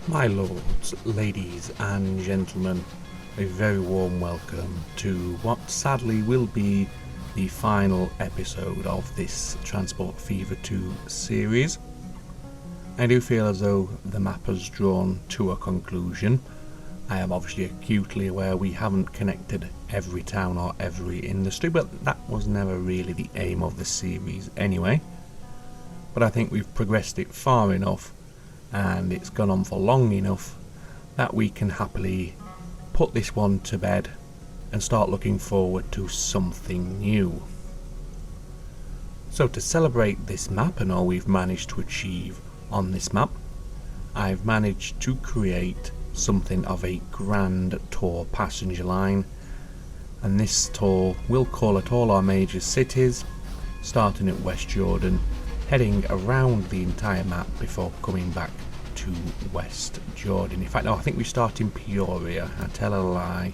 My lords, ladies and gentlemen, a very warm welcome to what sadly will be the final episode of this Transport Fever 2 series. I do feel as though the map has drawn to a conclusion. I am obviously acutely aware we haven't connected every town or every industry, but that was never really the aim of the series anyway. But I think we've progressed it far enough and it's gone on for long enough that we can happily put this one to bed and start looking forward to something new. So to celebrate this map and all we've managed to achieve on this map, I've managed to create something of a grand tour passenger line, and this tour will call at all our major cities, starting at West Jordan, heading around the entire map before coming back to West Jordan. In fact, no, I think we start in Peoria, I tell a lie,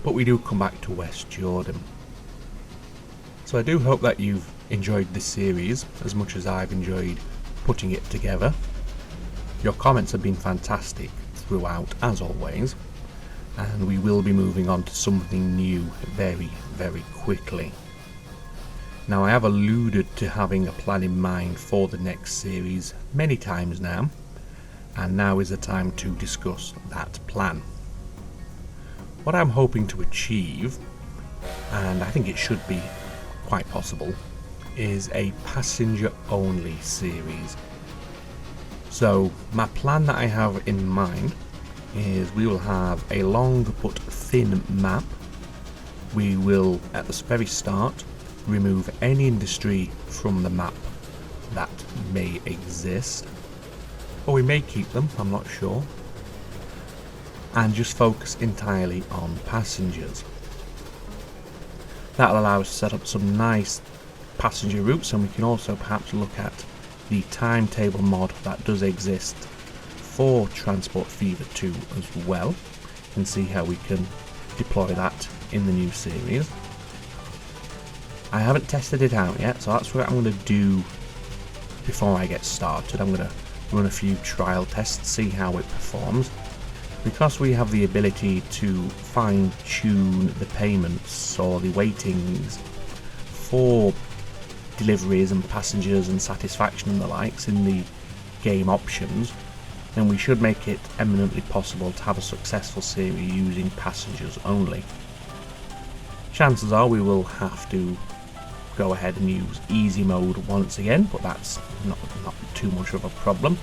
but we do come back to West Jordan. So I do hope that you've enjoyed this series as much as I've enjoyed putting it together. Your comments have been fantastic throughout, as always, and we will be moving on to something new very, very quickly. Now, I have alluded to having a plan in mind for the next series many times now, and now is the time to discuss that plan. What I'm hoping to achieve, and I think it should be quite possible, is a passenger only series. So my plan that I have in mind is we will have a long but thin map. We will at the very start remove any industry from the map that may exist, or we may keep them, I'm not sure, and just focus entirely on passengers. That'll allow us to set up some nice passenger routes, and we can also perhaps look at the timetable mod that does exist for Transport Fever 2 as well, and see how we can deploy that in the new series. I haven't tested it out yet, so that's what I'm going to do before I get started. I'm going to run a few trial tests, see how it performs. Because we have the ability to fine-tune the payments or the waitings for deliveries and passengers and satisfaction and the likes in the game options, then we should make it eminently possible to have a successful series using passengers only. Chances are we will have to go ahead and use easy mode once again, but that's not too much of a problem.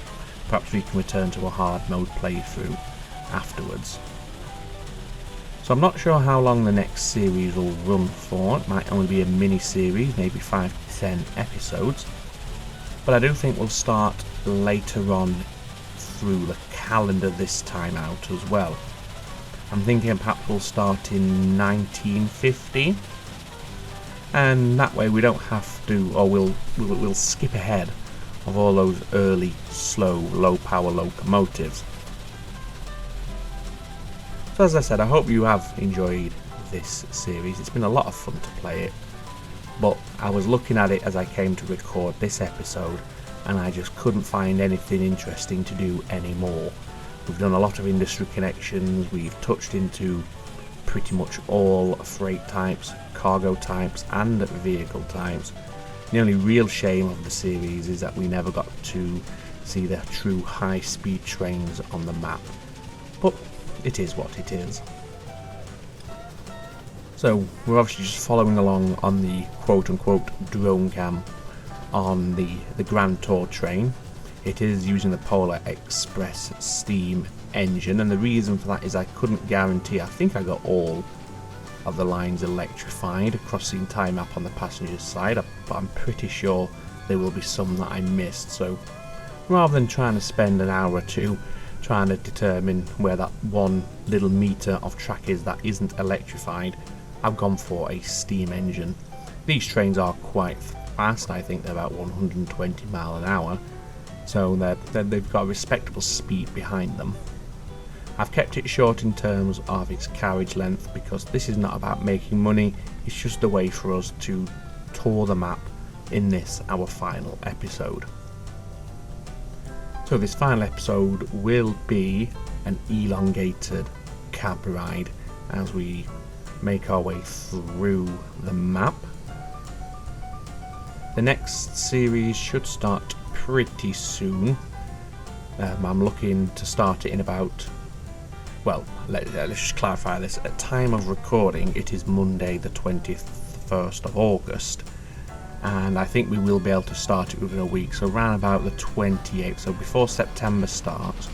Perhaps we can return to a hard mode playthrough afterwards. So I'm not sure how long the next series will run for. It might only be a mini series, maybe 5 to 10 episodes, but I do think we'll start later on through the calendar this time out as well. I'm thinking perhaps we'll start in 1915, and that way we don't have to, or we'll skip ahead of all those early, slow, low power locomotives. So as I said, I hope you have enjoyed this series. It's been a lot of fun to play it, but I was looking at it as I came to record this episode, and I just couldn't find anything interesting to do anymore. We've done a lot of industry connections, we've touched into pretty much all freight types, cargo types and vehicle types. The only real shame of the series is that we never got to see the true high-speed trains on the map, but it is what it is. So we're obviously just following along on the quote-unquote drone cam on the Grand Tour train. It is using the Polar Express steam engine, and the reason for that is I couldn't guarantee, I think I got all of the lines electrified across the entire map on the passenger side, but I'm pretty sure there will be some that I missed. So rather than trying to spend an hour or two trying to determine where that one little meter of track is that isn't electrified, I've gone for a steam engine. These trains are quite fast, I think they're about 120 miles an hour, so they've got a respectable speed behind them. I've kept it short in terms of its carriage length because this is not about making money, it's just a way for us to tour the map in this, our final episode. So this final episode will be an elongated cab ride as we make our way through the map. The next series should start pretty soon. I'm looking to start it in about, well, let's just clarify this. At time of recording, it is Monday the 21st of August. And I think we will be able to start it within a week, so around about the 28th. So before September starts,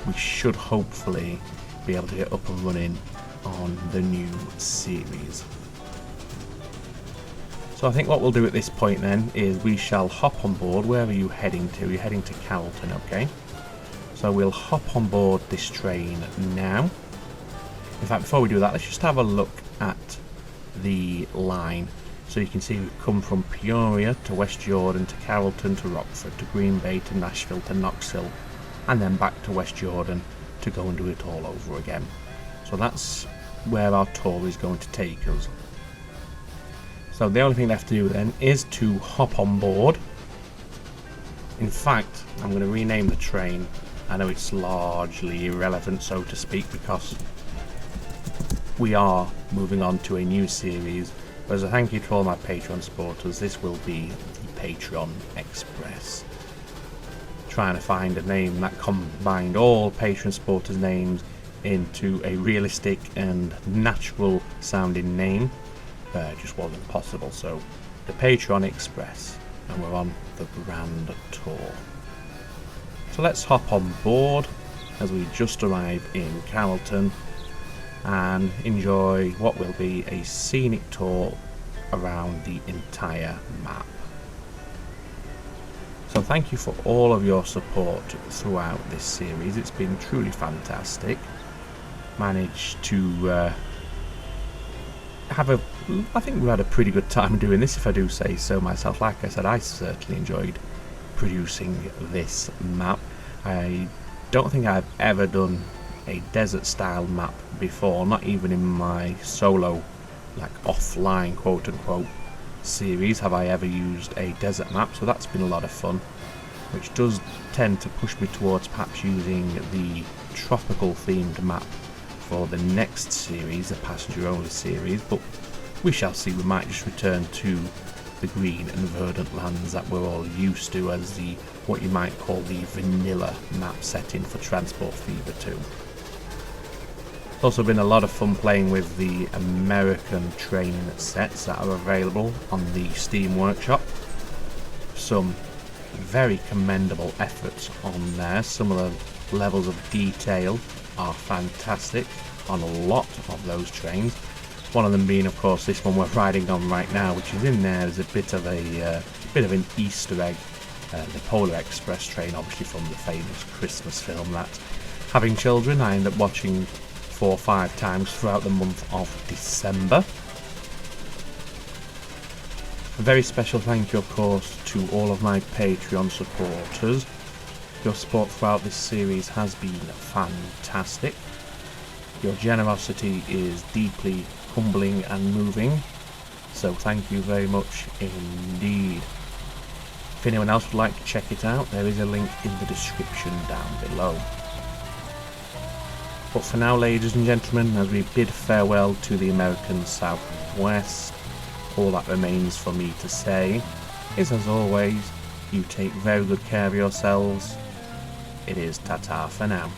we should hopefully be able to get up and running on the new series. So I think what we'll do at this point then is we shall hop on board. Where are you heading to? You're heading to Carrollton, okay? So we'll hop on board this train now. In fact, before we do that, let's just have a look at the line. So you can see we've come from Peoria to West Jordan to Carrollton to Rockford to Green Bay to Nashville to Knoxville, and then back to West Jordan to go and do it all over again. So that's where our tour is going to take us. So the only thing left to do then is to hop on board. In fact, I'm going to rename the train. I know it's largely irrelevant, so to speak, because we are moving on to a new series. But as a thank you to all my Patreon supporters, this will be the Patreon Express. Trying to find a name that combined all Patreon supporters' names into a realistic and natural sounding name just wasn't possible. So the Patreon Express, and we're on the grand tour. So let's hop on board as we just arrive in Carrollton and enjoy what will be a scenic tour around the entire map. So thank you for all of your support throughout this series. It's been truly fantastic. Managed to I think we had a pretty good time doing this, if I do say so myself. Like I said, I certainly enjoyed producing this map. I don't think I've ever done a desert style map before, not even in my solo, like offline quote unquote series have I ever used a desert map, so that's been a lot of fun, which does tend to push me towards perhaps using the tropical themed map for the next series, the passenger only series, but we shall see. We might just return to the green and verdant lands that we're all used to as the, what you might call the vanilla map setting for Transport Fever 2. It's also been a lot of fun playing with the American train sets that are available on the Steam Workshop. Some very commendable efforts on there. Some of the levels of detail are fantastic on a lot of those trains. One of them being, of course, this one we're riding on right now, which is in there as a bit of an Easter egg. The Polar Express train, obviously from the famous Christmas film that, having children, I end up watching 4 or 5 times throughout the month of December. A very special thank you, of course, to all of my Patreon supporters. Your support throughout this series has been fantastic. Your generosity is deeply humbling and moving, so thank you very much indeed. If anyone else would like to check it out, there is a link in the description down below. But for now, ladies and gentlemen, as we bid farewell to the American Southwest, all that remains for me to say is, as always, you take very good care of yourselves. It is ta-ta for now.